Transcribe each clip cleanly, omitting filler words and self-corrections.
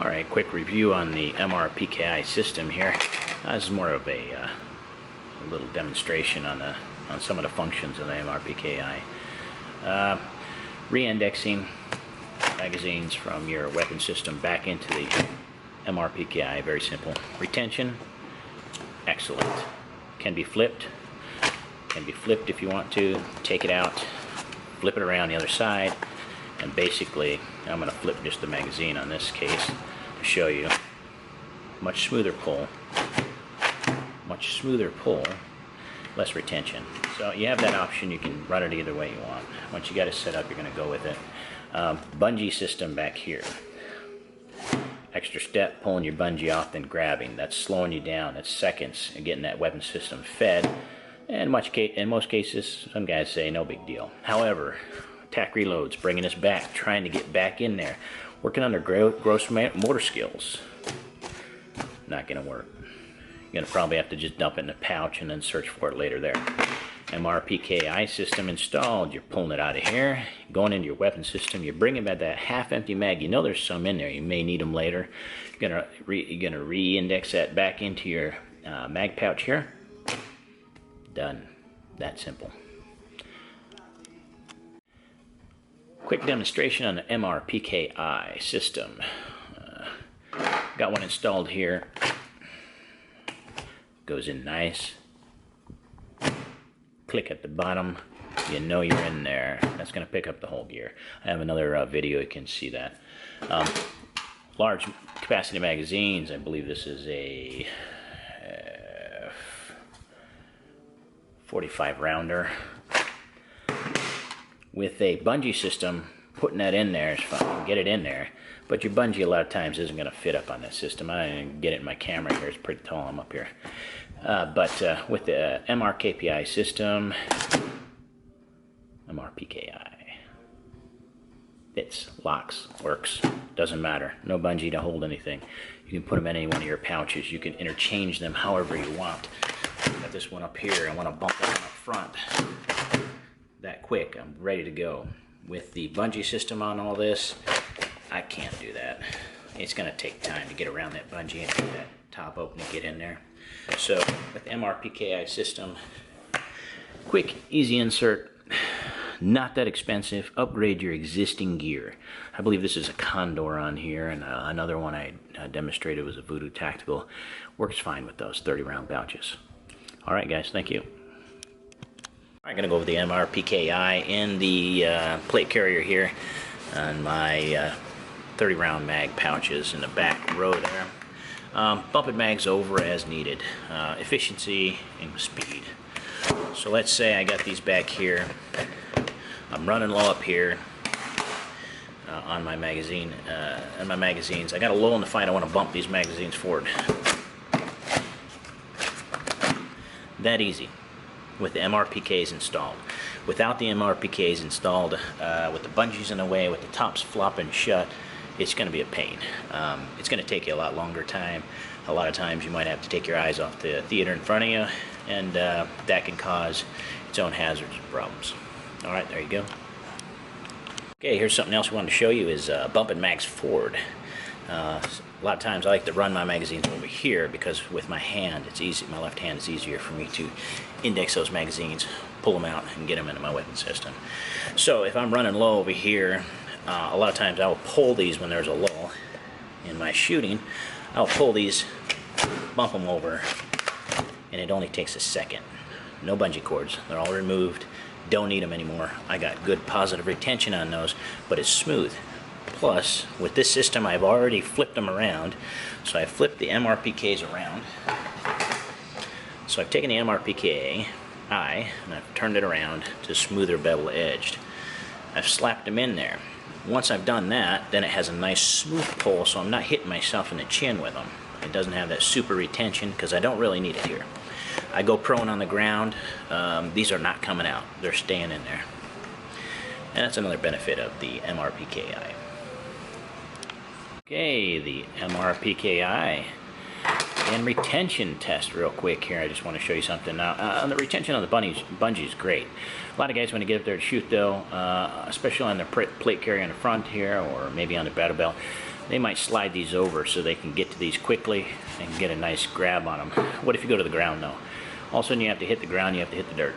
Alright, quick review on the MRPKI system here. This is more of a little demonstration on some of the functions of the MRPKI. Re-indexing magazines from your weapon system back into the MRPKI, very simple. Retention, excellent. Can be flipped if you want to. Take it out, flip it around the other side, and basically I'm going to flip just the magazine on this case to show you. Much smoother pull, less retention. So you have that option. You can run it either way you want. Once you got it set up, you're going to go with it. Bungee system back here. Extra step, pulling your bungee off, then grabbing. That's slowing you down. That's seconds and getting that weapon system fed. And in most cases, some guys say no big deal. However, attack reloads, bringing us back, trying to get back in there, working on their gross motor skills. Not going to work. You're going to probably have to just dump it in a pouch and then search for it later there. MRPKI system installed. You're pulling it out of here, going into your weapon system. You're bringing back that half-empty mag. You know there's some in there. You may need them later. You're gonna re-index that back into your mag pouch here. Done. That simple. Quick demonstration on the MRPKI system. Got one installed here. Goes in nice. Click at the bottom, you know you're in there. That's going to pick up the whole gear. I have another video, you can see that. Large capacity magazines, I believe this is a 45 rounder. With a bungee system, putting that in there is fine, get it in there. But your bungee a lot of times isn't going to fit up on that system. I didn't get it in my camera here, it's pretty tall, I'm up here. With the MRPKI system, MRPKI, fits, locks, works, doesn't matter. No bungee to hold anything. You can put them in any one of your pouches. You can interchange them however you want. Got this one up here. I want to bump that one up front. That quick, I'm ready to go. With the bungee system on all this, I can't do that. It's going to take time to get around that bungee and get that top open and get in there. So with the MRPKI system, quick, easy insert, not that expensive. Upgrade your existing gear. I believe this is a Condor on here, and another one I demonstrated was a Voodoo Tactical. Works fine with those 30-round pouches. All right, guys, thank you. I'm going to go over the MRPKI in the plate carrier here on my 30-round mag pouches in the back row there. Bumping mags over as needed. Efficiency and speed. So let's say I got these back here. I'm running low up here on my magazine, and my magazines. I got a low in the fight. I want to bump these magazines forward. That easy with the MRPKs installed. Without the MRPKs installed, with the bungees in the way, with the tops flopping shut, it's going to be a pain. It's going to take you a lot longer time. A lot of times you might have to take your eyes off the theater in front of you, and that can cause its own hazards and problems. Alright, there you go. Okay, here's something else we wanted to show you is bumping mags forward. A lot of times I like to run my magazines over here because with my hand it's easy, my left hand is easier for me to index those magazines, pull them out, and get them into my weapon system. So if I'm running low over here, a lot of times I will pull these when there's a lull in my shooting. I'll pull these, bump them over, and it only takes a second. No bungee cords, they're all removed. Don't need them anymore. I got good positive retention on those, but it's smooth. Plus, with this system, I've already flipped them around. So I flipped the MRPKs around. So I've taken the MRPKI and I've turned it around to smoother bevel edged. I've slapped them in there. Once I've done that, then it has a nice smooth pull, so I'm not hitting myself in the chin with them. It doesn't have that super retention because I don't really need it here. I go prone on the ground. These are not coming out. They're staying in there. And that's another benefit of the MRPKI. Okay, the MRPKI and retention test real quick here. I just want to show you something. Now, on the retention on the bungee is great. A lot of guys, when they get up there to shoot, though, especially on the plate carrier on the front here, or maybe on the battle belt, they might slide these over so they can get to these quickly and get a nice grab on them. What if you go to the ground though? All of a sudden you have to hit the ground, you have to hit the dirt.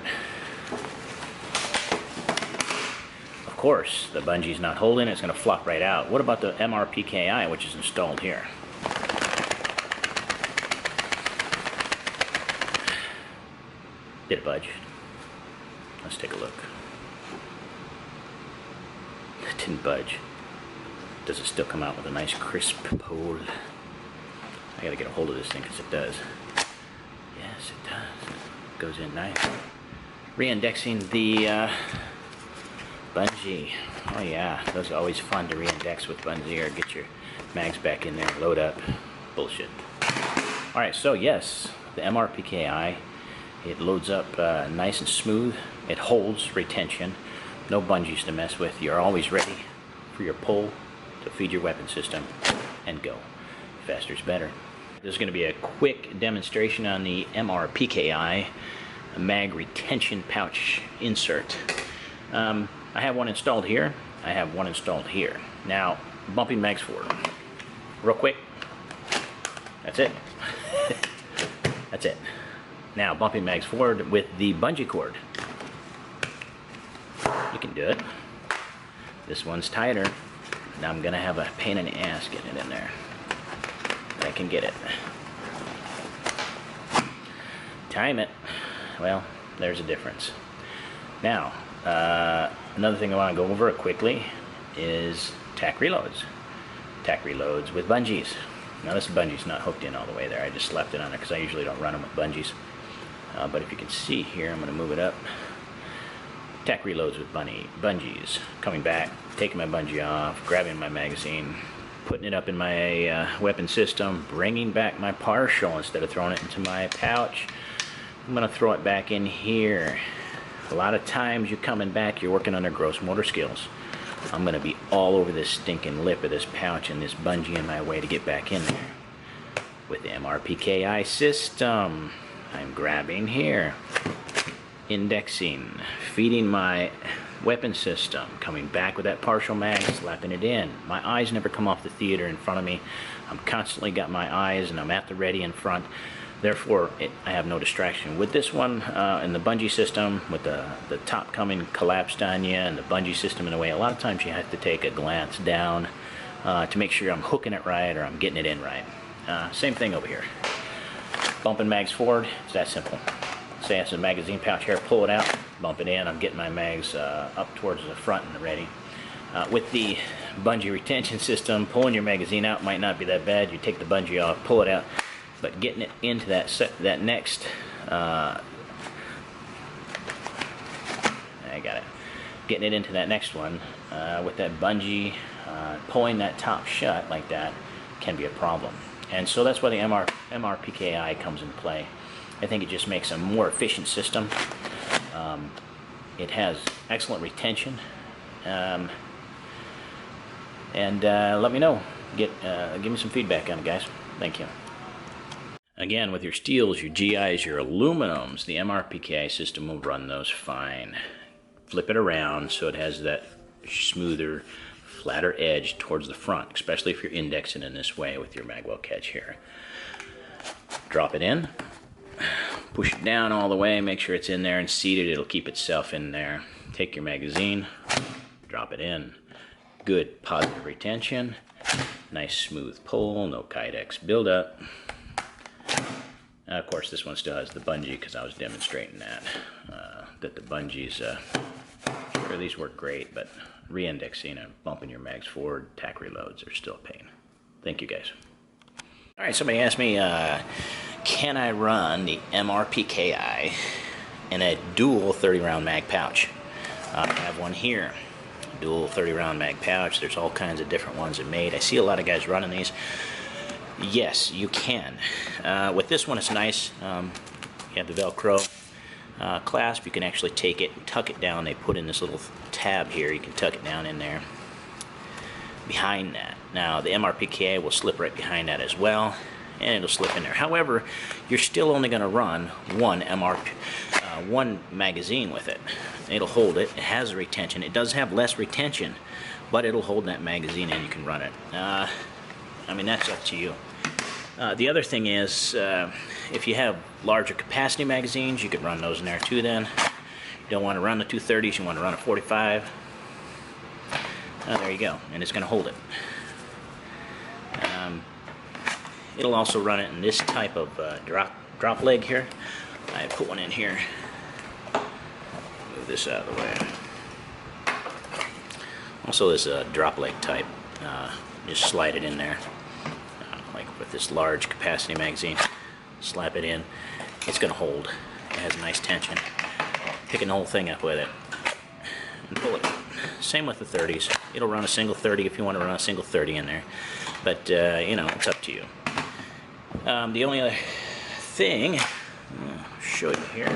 Of course, the bungee's not holding, it's going to flop right out. What about the MRPKI, which is installed here? Did it budge? Let's take a look. It didn't budge. Does it still come out with a nice crisp pole? I gotta get a hold of this thing because it does. Yes, it does. It goes in nice. Re-indexing the bungee. Oh yeah, those are always fun to re-index with bungee or get your mags back in there, load up. Bullshit. Alright, so yes, the MRPKI, it loads up nice and smooth. It holds retention. No bungees to mess with. You're always ready for your pull to feed your weapon system and go. Faster's better. This is going to be a quick demonstration on the MRPKI mag retention pouch insert. I have one installed here. I have one installed here. Now, bumping mags forward. Real quick. That's it. That's it. Now, bumping mags forward with the bungee cord. You can do it. This one's tighter. Now I'm gonna have a pain in the ass getting it in there. But I can get it. Time it. Well, there's a difference. Now, another thing I want to go over quickly is tack reloads. Tack reloads with bungees. Now this bungee's not hooked in all the way there. I just slapped it on there because I usually don't run them with bungees. But if you can see here, I'm going to move it up. Tack reloads with bungees. Coming back, taking my bungee off, grabbing my magazine, putting it up in my weapon system, bringing back my partial instead of throwing it into my pouch. I'm going to throw it back in here. A lot of times you're coming back, you're working under gross motor skills. I'm going to be all over this stinking lip of this pouch and this bungee in my way to get back in there. With the MRPKI system, I'm grabbing here, indexing, feeding my weapon system, coming back with that partial mag, slapping it in. My eyes never come off the theater in front of me. I'm constantly got my eyes and I'm at the ready in front. Therefore, I have no distraction. With this one, in the bungee system, with the top coming collapsed on you and the bungee system in a way, a lot of times you have to take a glance down to make sure I'm hooking it right or I'm getting it in right. Same thing over here. Bumping mags forward, it's that simple. Say it's a magazine pouch here, pull it out, bump it in, I'm getting my mags up towards the front and ready. With the bungee retention system, pulling your magazine out might not be that bad. You take the bungee off, pull it out, but getting it into that next, I got it. Getting it into that next one with that bungee, pulling that top shut like that can be a problem. And so that's why the MRPKI comes in play. I think it just makes a more efficient system. It has excellent retention. And let me know. Give me some feedback on it, guys. Thank you. Again, with your steels, your GIs, your aluminums, the MRPKI system will run those fine. Flip it around so it has that smoother, flatter edge towards the front, especially if you're indexing in this way with your magwell catch here. Drop it in, push it down all the way, make sure it's in there and seated. It'll keep itself in there. Take your magazine, drop it in. Good positive retention, nice smooth pull, no kydex buildup. Of course, this one still has the bungee because I was demonstrating that the bungees, sure, these work great, but re-indexing and bumping your mags forward, tack reloads are still a pain. Thank you, guys. All right, somebody asked me, can I run the MRPKI in a dual 30-round mag pouch? I have one here, dual 30-round mag pouch. There's all kinds of different ones that made. I see a lot of guys running these. Yes, you can. With this one, it's nice. You have the velcro clasp. You can actually take it and tuck it down. They put in this little tab here. You can tuck it down in there behind that. Now, the MRPKI will slip right behind that as well, and it'll slip in there. However, you're still only going to run one magazine with it. It'll hold it. It has retention. It does have less retention, but it'll hold that magazine and you can run it. I mean, that's up to you. The other thing is, if you have larger capacity magazines, you could run those in there too then. You don't want to run the 230s, you want to run a 45. There you go, and it's going to hold it. It'll also run it in this type of drop leg here. I put one in here. Move this out of the way. Also, this drop leg type. Just slide it in there, like with this large capacity magazine. Slap it in. It's going to hold. It has nice tension. Picking the whole thing up with it and pull it. Same with the 30s. It'll run a single 30 if you want to run a single 30 in there. But you know, it's up to you. The only other thing I'll show you here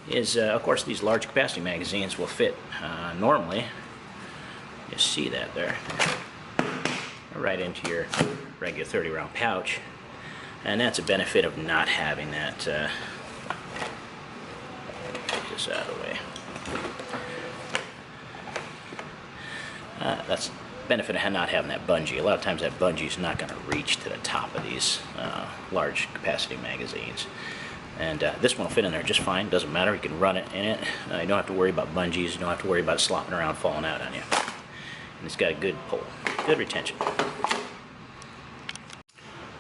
is, of course, these large capacity magazines will fit normally. You see that there, right into your regular 30 round pouch, and that's a benefit of not having that. Take this out of the way. That's the benefit of not having that bungee. A lot of times that bungee is not going to reach to the top of these large capacity magazines. And this one will fit in there just fine. Doesn't matter. You can run it in it. You don't have to worry about bungees. You don't have to worry about it slopping around, falling out on you. And it's got a good pull, good retention.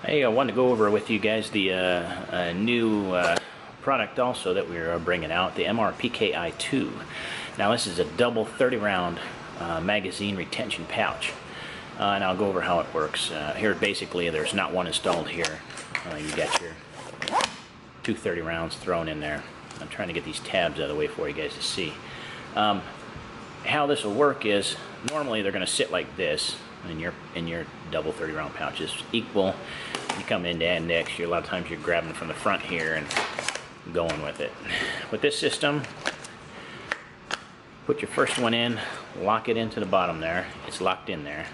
I wanted to go over with you guys the new product also that we're bringing out, the MRPKI 2. Now this is a double 30 round magazine retention pouch, and I'll go over how it works. Here basically there's not one installed here. You got your 230 rounds thrown in there. I'm trying to get these tabs out of the way for you guys to see. How this will work is, normally they're going to sit like this in your double 30 round pouches, equal. You come into index, a lot of times you're grabbing from the front here and going with it. With this system, put your first one in, lock it into the bottom there. It's locked in there.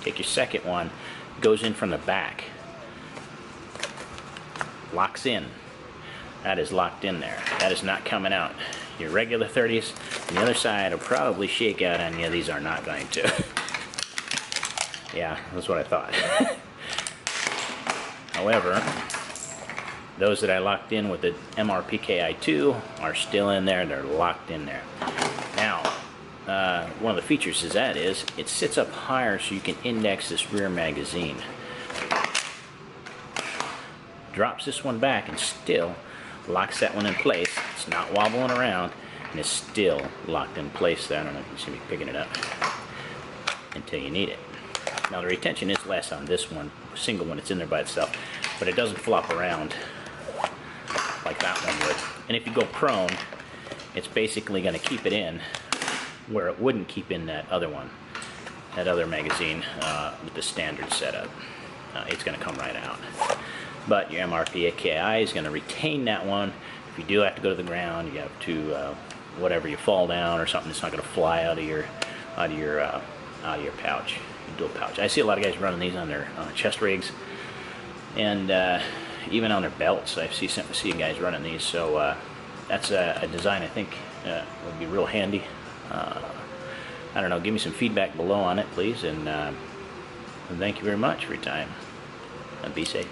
Take your second one, goes in from the back, locks in. That is locked in there. That is not coming out. Your regular 30s on the other side will probably shake out on you. These are not going to. Yeah, that's what I thought. However, those that I locked in with the MRPKI 2 are still in there. They're locked in there. Now, one of the features is it sits up higher so you can index this rear magazine. Drops this one back and still locks that one in place. It's not wobbling around, and it's still locked in place there. I don't know if you can see me picking it up until you need it. Now the retention is less on this one, single one. It's in there by itself, but it doesn't flop around like that one would. And if you go prone, it's basically going to keep it in where it wouldn't keep in that other one, that other magazine with the standard setup. It's going to come right out. But your MRPKI is going to retain that one. If you do have to go to the ground, you have to whatever, you fall down or something, it's not going to fly out of your pouch, your dual pouch. I see a lot of guys running these on their chest rigs, and even on their belts. I see guys running these. So that's a design I think would be real handy. I don't know. Give me some feedback below on it, please, and thank you very much for your time. And be safe.